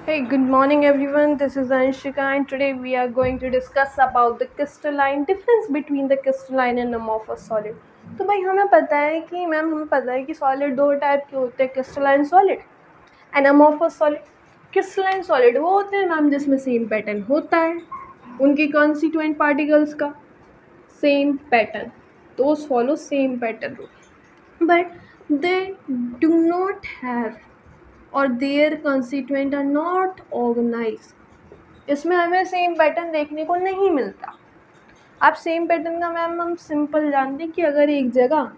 Hey, good morning everyone. This is Anshika and today we are going to discuss about the crystalline difference between the crystalline and amorphous solid. तो भाई हमें पता है कि solid दो type के होते हैं, crystalline solid and amorphous solid. Crystalline solid वो होते हैं मैम जिसमें सेम पैटर्न होता है, उनके कॉन्स्टिट्यूएंट पार्टिकल्स का same pattern, those follow same pattern rule, but they do not have और their constituent are not organise. इसमें हमें सेम पैटर्न देखने को नहीं मिलता. आप सेम पैटर्न का मैम हम सिंपल जानते हैं कि अगर एक जगह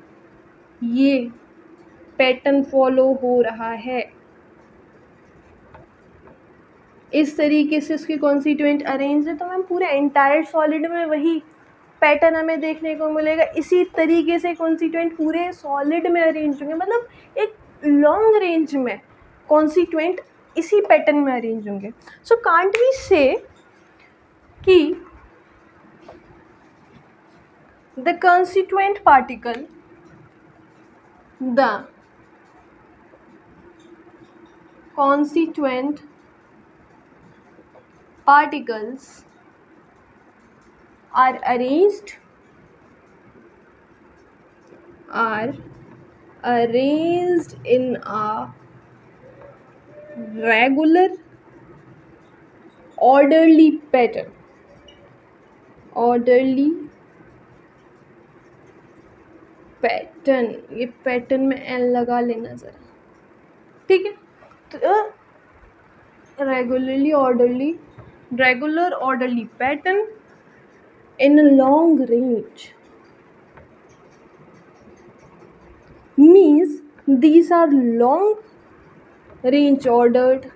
ये पैटर्न फॉलो हो रहा है, इस तरीके से इसके कॉन्स्टिट्यूएंट अरेंज है, तो मैम पूरे एंटायर सॉलिड में वही पैटर्न हमें देखने को मिलेगा. इसी तरीके से कॉन्स्टिट्यूएंट पूरे सॉलिड में अरेंज होंगे, मतलब एक लॉन्ग रेंज में कॉन्स्टिट्यूएंट इसी पैटर्न में अरेंज होंगे. सो कांट वी से कि the constituent particle the constituent particles are arranged in a regular orderly pattern. ये पैटर्न में एन लगा लेना ज़रा, ठीक है. तो regular orderly pattern in a long range means these are long range ordered.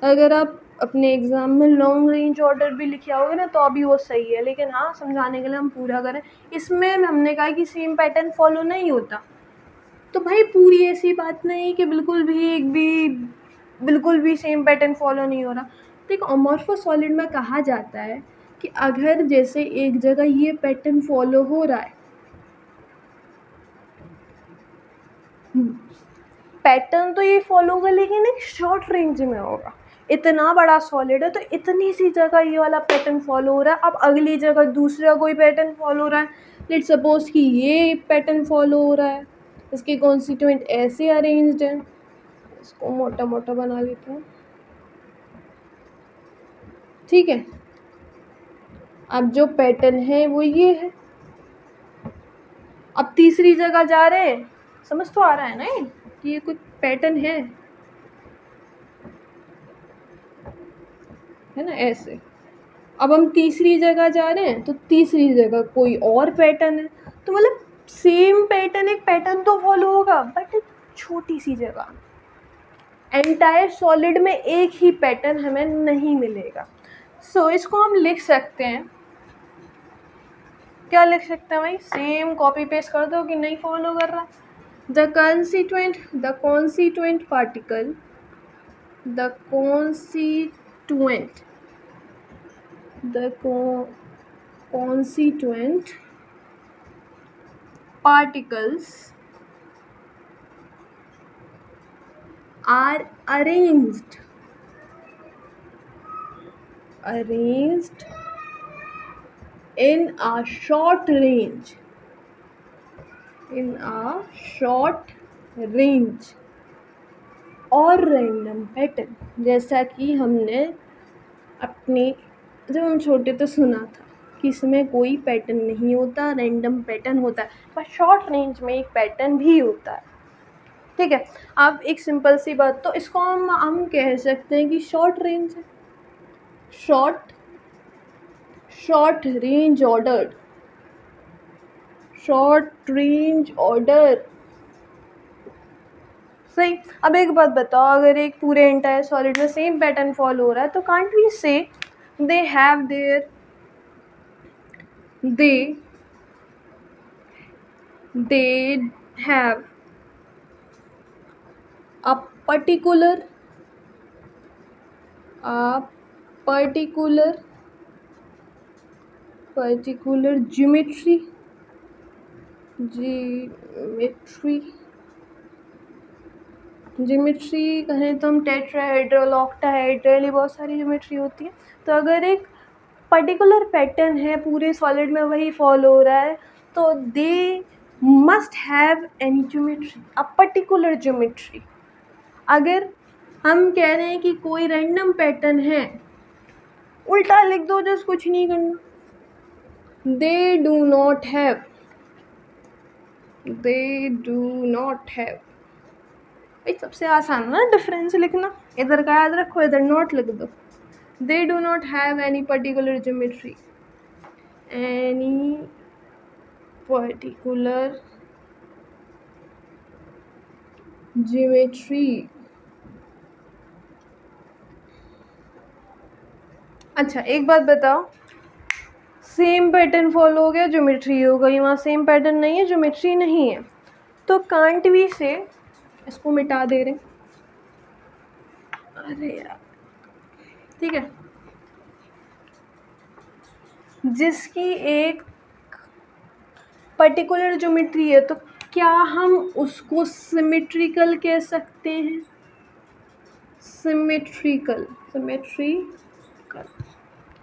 अगर आप अपने एग्ज़ाम में लॉन्ग रेंज ऑर्डर भी लिखे होगे ना तो अभी वो सही है, लेकिन हाँ समझाने के लिए हम पूरा करें. इसमें हमने कहा कि सेम पैटर्न फॉलो नहीं होता, तो भाई पूरी ऐसी बात नहीं कि बिल्कुल भी सेम पैटर्न फॉलो नहीं हो रहा. तो एक अमॉर्फस सॉलिड में कहा जाता है कि अगर जैसे एक जगह ये पैटर्न फॉलो हो रहा है, पैटर्न तो ये फॉलो होगा लेकिन एक शॉर्ट रेंज में होगा. इतना बड़ा सॉलिड है तो इतनी सी जगह ये वाला पैटर्न फॉलो हो रहा है, अब अगली जगह दूसरा कोई पैटर्न फॉलो हो रहा है. लेट्स सपोज कि ये पैटर्न फॉलो हो रहा है, इसके कॉन्स्टिट्यूएंट ऐसे अरेंज्ड हैं. इसको मोटा मोटा बना लेते हैं, ठीक है. अब जो पैटर्न है वो ये है. अब तीसरी जगह जा रहे हैं, समझ तो आ रहा है ना कि ये कोई पैटर्न है ना, ऐसे. अब हम तीसरी जगह जा रहे हैं तो तीसरी जगह कोई और पैटर्न है, तो मतलब सेम पैटर्न, एक पैटर्न तो फॉलो होगा बट छोटी सी जगह. एंटायर सॉलिड में एक ही पैटर्न हमें नहीं मिलेगा. सो इसको हम लिख सकते हैं, क्या लिख सकते हैं भाई, सेम कॉपी पेस्ट कर दो कि नहीं फॉलो कर रहा. The constituent particle are arranged in a short range और रैंडम पैटर्न. जैसा कि हमने अपने जब हम छोटे तो सुना था कि इसमें कोई पैटर्न नहीं होता, रैंडम पैटर्न होता है, पर शॉर्ट रेंज में एक पैटर्न भी होता है, ठीक है. अब एक सिंपल सी बात, तो इसको हम कह सकते हैं कि शॉर्ट रेंज है, शॉर्ट रेंज ऑर्डर, सही. अब एक बात बताओ, अगर एक पूरे एंटायर सॉलिड में सेम पैटर्न फॉलो हो रहा है तो कांट वी से they have a particular geometry geometry कहें तो हम टेट्राहेड्रल, ऑक्टाहेड्रल, ये बहुत सारी ज्योमेट्री होती है। तो अगर एक पर्टिकुलर पैटर्न है पूरे सॉलिड में वही फॉलो हो रहा है तो they must have any geometry, a particular geometry. अगर हम कह रहे हैं कि कोई रैंडम पैटर्न है, उल्टा लिख दो, जस्ट कुछ नहीं करना। दे do not have, they do not have, भाई सबसे आसान ना डिफरेंस लिखना, इधर का याद रखो, इधर नॉट लिख दो। दे do not have any particular geometry, any particular geometry. अच्छा एक बात बताओ, सेम पैटर्न फॉलो हो गया, ज्योमेट्री हो गई, वहाँ सेम पैटर्न नहीं है, ज्योमेट्री नहीं है, तो कांट वी से, इसको मिटा दे रहे, अरे यार, ठीक है, जिसकी एक पर्टिकुलर ज्योमेट्री है तो क्या हम उसको सिमेट्रिकल कह सकते हैं? सिमेट्रिकल, सिमेट्रिकल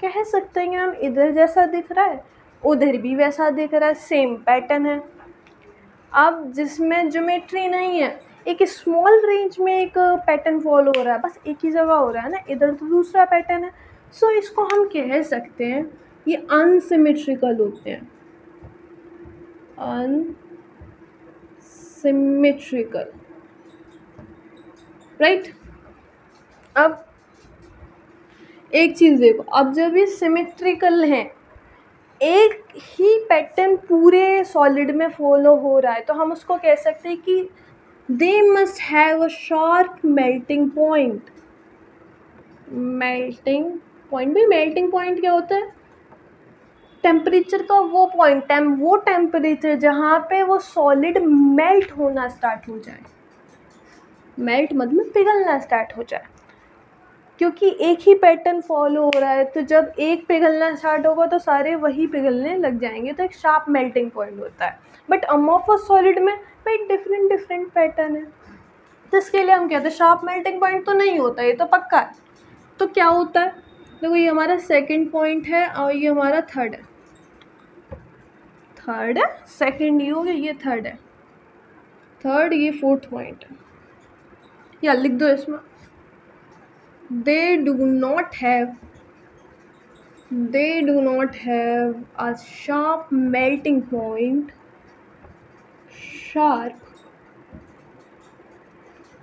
कह सकते हैं कि हम इधर जैसा दिख रहा है उधर भी वैसा दिख रहा है, सेम पैटर्न है। अब जिसमें ज्योमेट्री नहीं है, एक स्मॉल रेंज में एक पैटर्न फॉलो हो रहा है, बस एक ही जगह हो रहा है ना, इधर तो दूसरा पैटर्न है, सो इसको हम कह सकते हैं ये अनसिमेट्रिकल होते हैं, अनसिमेट्रिकल, राइट। अब एक चीज़ देखो, अब जब ये सिमेट्रिकल हैं, एक ही पैटर्न पूरे सॉलिड में फॉलो हो रहा है, तो हम उसको कह सकते हैं कि they must have a sharp melting point. Melting point, भी मेल्टिंग पॉइंट क्या होता है? टेम्परेचर का वो पॉइंट, वो टेम्परेचर जहाँ पे वो सॉलिड मेल्ट होना स्टार्ट हो जाए, मेल्ट मतलब पिघलना स्टार्ट हो जाए, क्योंकि एक ही पैटर्न फॉलो हो रहा है, तो जब एक पिघलना स्टार्ट होगा तो सारे वही पिघलने लग जाएंगे, तो एक शार्प मेल्टिंग पॉइंट होता है। बट अमॉर्फस सॉलिड में भाई डिफरेंट डिफरेंट पैटर्न है, तो इसके लिए हम कहते हैं शार्प मेल्टिंग पॉइंट तो नहीं होता, ये तो पक्का है। तो क्या होता है, देखो ये हमारा सेकंड पॉइंट है और ये हमारा थर्ड है, थर्ड है, सेकंड ये हो गया, ये थर्ड है, थर्ड, ये फोर्थ पॉइंट है, या लिख दो इसमें, they do not have a sharp melting point, sharp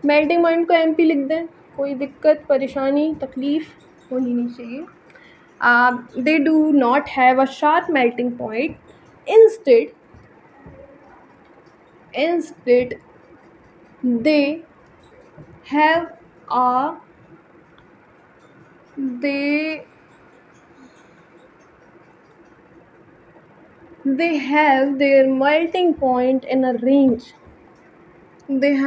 melting point को MP लिख दें, कोई दिक्कत परेशानी तकलीफ होनी नहीं चाहिए। they do not have a sharp melting point, instead they have their melting point in a range, they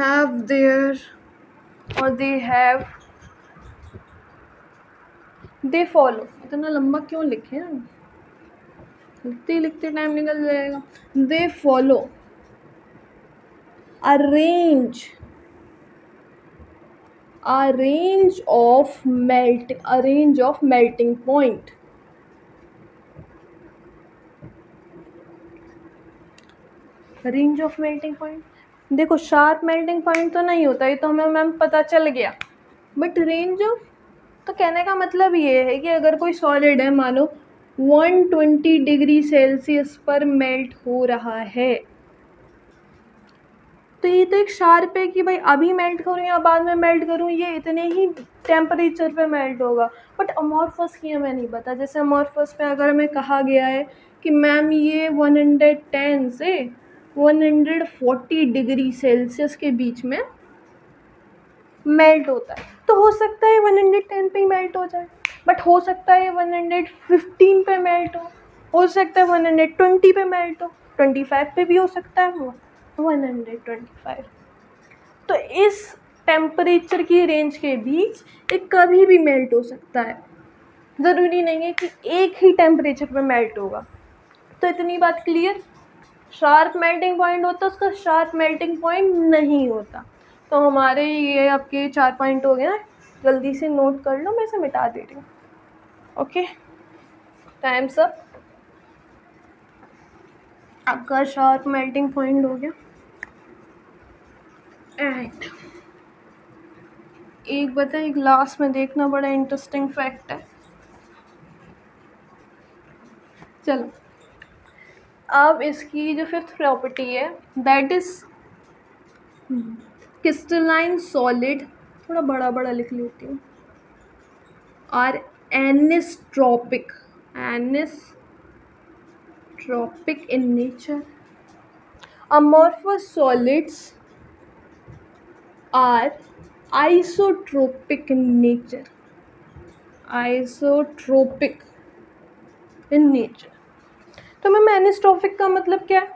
follow, इतना लंबा क्यों लिखे हैं, लिखते लिखते टाइम निकल जाएगा। they follow a range of melting point, range of melting point. देखो शार्प मेल्टिंग पॉइंट तो नहीं होता, ये तो हमें मैम पता चल गया, बट रेंज ऑफ, तो कहने का मतलब ये है कि अगर कोई सॉलिड है, मानो 120 डिग्री सेल्सियस पर मेल्ट हो रहा है, तो ये तो एक शार्प है कि भाई अभी मेल्ट करूँ या बाद में मेल्ट करूँ, ये इतने ही टेम्परेचर पे मेल्ट होगा। बट अमॉर्फस की हमें नहीं पता, जैसे अमॉर्फस पे अगर हमें कहा गया है कि मैम ये 110 से 140 डिग्री सेल्सियस के बीच में मेल्ट होता है, तो हो सकता है 110 पे ही मेल्ट हो जाए, बट हो सकता है 115 पे मेल्ट हो सकता है 120 पे मेल्ट हो, 25 पे भी हो सकता है वो 125। तो इस टेम्परेचर की रेंज के बीच एक कभी भी मेल्ट हो सकता है, ज़रूरी नहीं है कि एक ही टेम्परेचर पे मेल्ट होगा। तो इतनी बात क्लियर। शार्प मेल्टिंग पॉइंट होता है, उसका शार्प मेल्टिंग पॉइंट नहीं होता। तो हमारे ये आपके 4 पॉइंट हो गए ना, जल्दी से नोट कर लो, मैं इसे मिटा दे रही हूँ। Okay, times up. आपका शार्प मेल्टिंग पॉइंट हो गया। एंड एक बताइए, ग्लास में देखना बड़ा इंटरेस्टिंग फैक्ट है। चलो, अब इसकी जो फिफ्थ प्रॉपर्टी है दैट इज क्रिस्टलाइन सॉलिड, थोड़ा बड़ा बड़ा लिख लेती हूँ, are anisotropic in nature. Amorphous solids are isotropic in nature. तो मैम एनिस्ट्रोपिक का मतलब क्या है?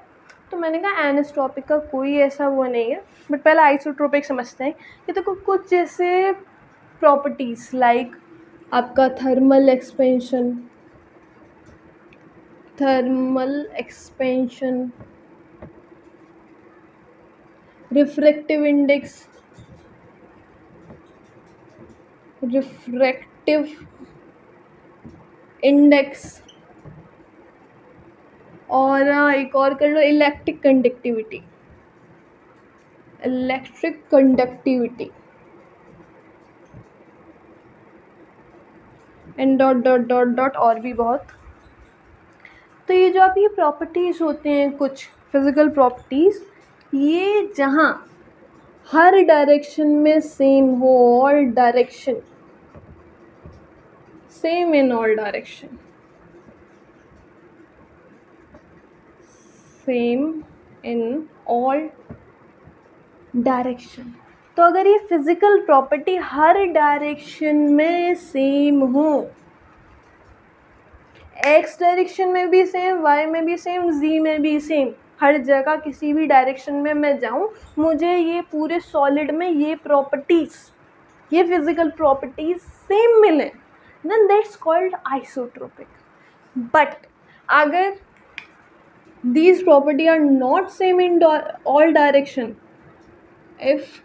तो मैंने कहा एनिस्ट्रोपिक का कोई ऐसा वो नहीं है, बट पहले आइसोट्रोपिक समझते हैं। ये तो कुछ जैसे प्रॉपर्टीज लाइक आपका थर्मल एक्सपेंशन, रिफ्रैक्टिव इंडेक्स, और एक और कर लो इलेक्ट्रिक कंडक्टिविटी एंड डॉट और भी बहुत। तो ये जो आप ये प्रॉपर्टीज़ होते हैं, कुछ फिज़िकल प्रॉपर्टीज़, ये जहाँ हर डायरेक्शन में सेम हो, all direction, same in all direction, same in all direction. तो अगर ये फिज़िकल प्रॉपर्टी हर डायरेक्शन में सेम हो, एक्स डायरेक्शन में भी सेम, वाई में भी सेम, जी में भी सेम, हर जगह किसी भी डायरेक्शन में मैं जाऊँ, मुझे ये पूरे सॉलिड में ये प्रॉपर्टीज़, ये फिज़िकल प्रॉपर्टीज़ सेम मिले, then that's called isotropic. But अगर these properties are not same in all direction, if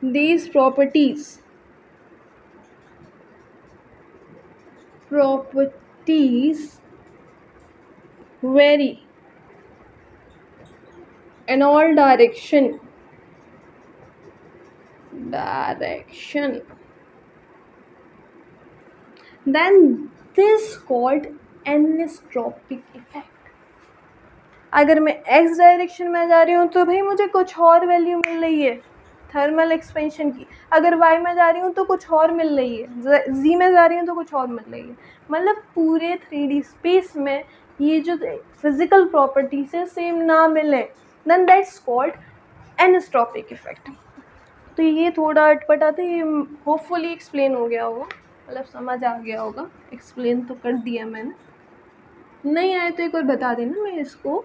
these properties vary in all direction, then this called anisotropic effect. अगर मैं एक्स डायरेक्शन में जा रही हूँ तो भाई मुझे कुछ और वैल्यू मिल रही है थर्मल एक्सपेंशन की, अगर वाई में जा रही हूँ तो कुछ और मिल रही है, जी में जा रही हूँ तो कुछ और मिल रही है। मतलब पूरे 3D स्पेस में ये जो फिज़िकल प्रॉपर्टीज है सेम ना मिले, देन दैट्स कॉल्ड एनिस्ट्रोपिक इफेक्ट। तो ये थोड़ा अटपटा था, ये होपफुली एक्सप्लेन हो गया होगा, मतलब समझ आ गया होगा, एक्सप्लेन तो कर दिया मैंने। नहीं आए तो एक और बता देना, मैं इसको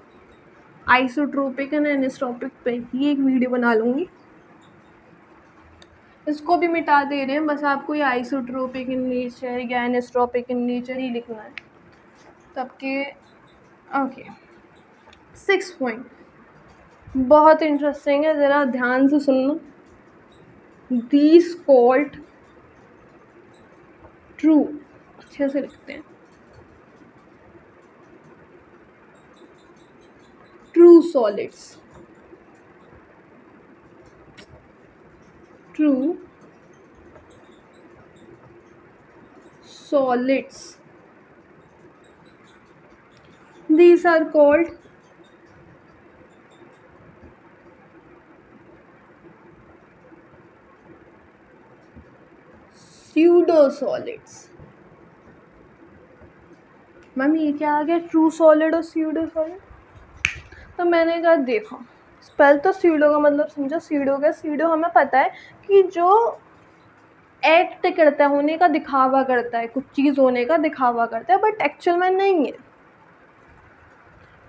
आइसोट्रोपिक एंड एनिस्ट्रोपिक पे ही एक वीडियो बना लूँगी। इसको भी मिटा दे रहे हैं, बस आपको ये आइसोट्रोपिक इन नेचर या एनिस्ट्रोपिक इन नेचर ही लिखना है तब के। ओके, 6 पॉइंट बहुत इंटरेस्टिंग है, ज़रा ध्यान से सुनना। दीज कॉल्ड ट्रू, अच्छे से लिखते हैं, true solids, true solids, these are called pseudo solids। Ma'am ये क्या आ गया, ट्रू सॉलिड और स्यूडो सॉलिड? तो मैंने कहा देखो, पहले तो स्यूडो का मतलब समझो, स्यूडो का, स्यूडो हमें पता है कि जो एक्ट करता है, होने का दिखावा करता है, कुछ चीज़ होने का दिखावा करता है, बट एक्चुअल में नहीं है।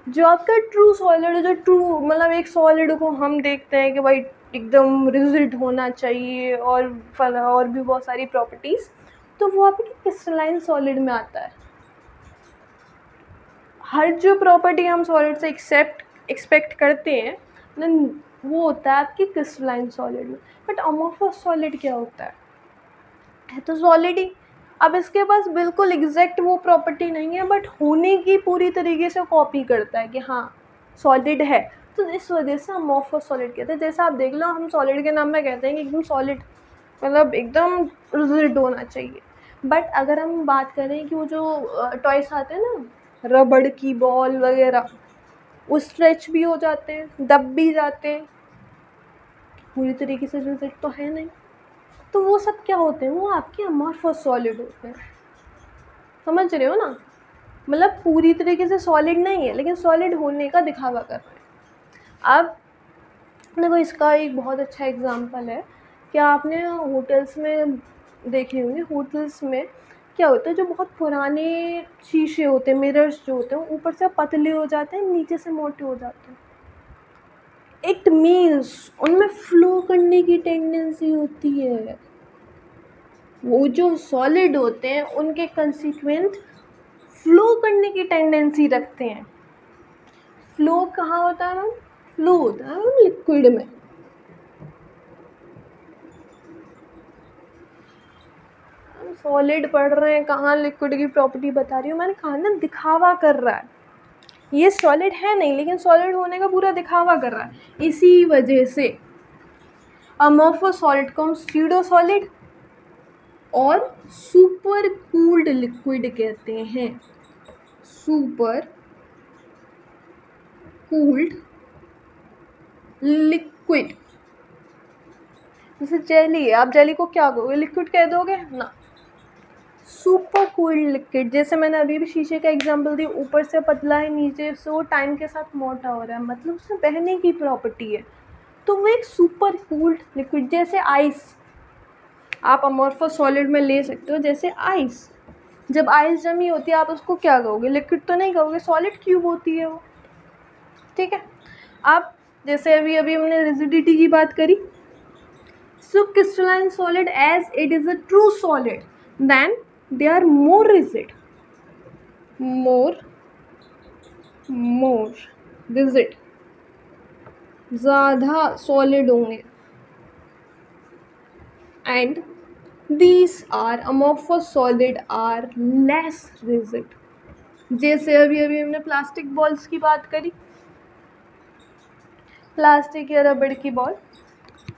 जो आपका ट्रू सॉलिड है, जो ट्रू मतलब एक सॉलिड को हम देखते हैं कि भाई एकदम रिजिड होना चाहिए और भी बहुत सारी प्रॉपर्टीज़, तो वो आपकी क्रिस्टलाइन सॉलिड में आता है। हर जो प्रॉपर्टी हम सॉलिड से एक्सपेक्ट करते हैं, देन वो होता है आपकी क्रिस्टलाइन सॉलिड में। बट अमॉर्फस सॉलिड क्या होता है तो सॉलिड ही। अब इसके पास बिल्कुल एग्जैक्ट वो प्रॉपर्टी नहीं है, बट होने की पूरी तरीके से कॉपी करता है कि हाँ सॉलिड है, तो इस वजह से अमॉर्फस सॉलिड कहते हैं। जैसे आप देख लो, हम सॉलिड के नाम में कहते हैं कि एकदम सॉलिड मतलब एकदम रिजिड होना चाहिए। बट अगर हम बात करें कि वो जो टॉयस आते हैं ना, रबड़ की बॉल वगैरह, वो स्ट्रेच भी हो जाते हैं, दब भी जाते हैं, पूरी तरीके से रिजिड तो है नहीं, तो वो सब क्या होते हैं, वो आपके अमॉर्फस सॉलिड होते हैं। समझ रहे हो ना, मतलब पूरी तरीके से सॉलिड नहीं है लेकिन सॉलिड होने का दिखावा कर रहे हैं। अब देखो, इसका एक बहुत अच्छा एग्जांपल है कि आपने होटल्स में देखे होंगे, होटल्स में क्या होता है, जो बहुत पुराने शीशे होते हैं, मिरर्स जो होते हैं, ऊपर से पतले हो जाते हैं, नीचे से मोटे हो जाते हैं। इट मीन्स उनमें फ्लो करने की टेंडेंसी होती है। वो जो सॉलिड होते हैं उनके कंसिक्वेंट फ्लो करने की टेंडेंसी रखते हैं। फ्लो कहाँ होता है मैम? फ्लो होता है मैम लिक्विड में। सॉलिड पढ़ रहे हैं, कहाँ लिक्विड की प्रॉपर्टी बता रही हूँ, मैंने कहा ना दिखावा कर रहा है। ये सॉलिड है नहीं लेकिन सॉलिड होने का पूरा दिखावा कर रहा है। इसी वजह से अमॉर्फस सॉलिड को हम स्यूडो सॉलिड और सुपर कूल्ड लिक्विड कहते हैं। Super cooled liquid. जैसे जेली है, आप जेली को क्या कहोगे? लिक्विड कह दोगे ना। सुपर कूल्ड लिक्विड, जैसे मैंने अभी भी शीशे का एग्जांपल दी, ऊपर से पतला है, नीचे से वो टाइम के साथ मोटा हो रहा है, मतलब उसमें बहने की प्रॉपर्टी है, तो वो एक सुपर कूल्ड लिक्विड। जैसे आइस, आप अमॉर्फस सॉलिड में ले सकते हो, जैसे आइस। जब आइस जमी होती है आप उसको क्या कहोगे? लिक्विड तो नहीं कहोगे, सॉलिड क्यूब होती है वो। ठीक है। आप जैसे अभी अभी हमने रिजिडिटी की बात करी, subcrystalline solid as it is a true solid, then they are more rigid, more rigid, ज़्यादा सॉलिड होंगे। And these are amorphous solid are less rigid। जैसे अभी अभी हमने प्लास्टिक बॉल्स की बात करी, प्लास्टिक या रबड़ की बॉल,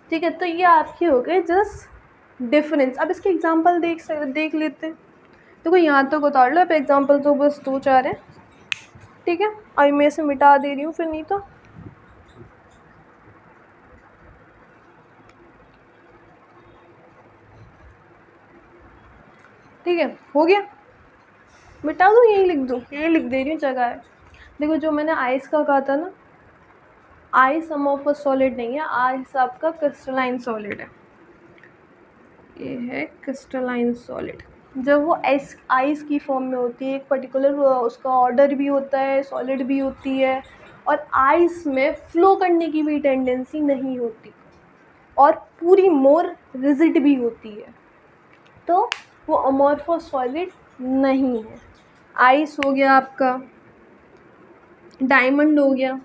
ठीक है, तो ये आपके हो गए जस्ट डिफरेंस। अब इसके एग्जांपल देख लेते हैं। देखो यहाँ तक उतार लो, अब एग्जांपल तो बस 2-4 हैं, ठीक है। अभी मैं इसे मिटा दे रही हूँ, फिर नहीं तो ठीक है, हो गया, मिटा दूँ, यही लिख दूँ, यही लिख दे रही हूँ, जगह है। देखो जो मैंने आइस का कहा था ना, आइस अमॉर्फस सॉलिड नहीं है, आइस आपका क्रिस्टलाइन सॉलिड है। ये है क्रिस्टलाइन सॉलिड। जब वो आइस की फॉर्म में होती है, एक पर्टिकुलर उसका ऑर्डर भी होता है, सॉलिड भी होती है, और आइस में फ्लो करने की भी टेंडेंसी नहीं होती, और पूरी मोर रिजिड भी होती है, तो वो अमॉर्फस सॉलिड नहीं है। आइस हो गया आपका, डायमंड हो गया,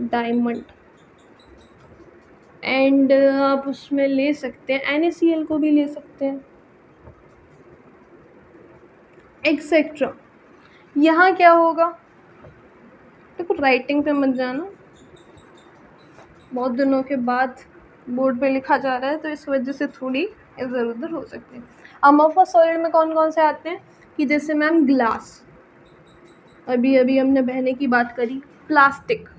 डायमंड, एंड आप उसमें ले सकते हैं NaCl को भी ले सकते हैं, एक्सेट्रा। यहाँ क्या होगा, देखो राइटिंग पे मत जाना, बहुत दिनों के बाद बोर्ड पे लिखा जा रहा है तो इस वजह से थोड़ी इधर उधर हो सकती है। अमॉर्फस सॉलिड में कौन कौन से आते हैं कि जैसे मैम ग्लास, अभी अभी हमने बहने की बात करी, plastics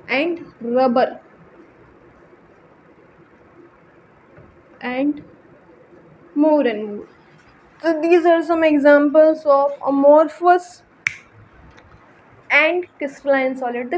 and rubber and more. So these are some examples of amorphous and crystalline solid.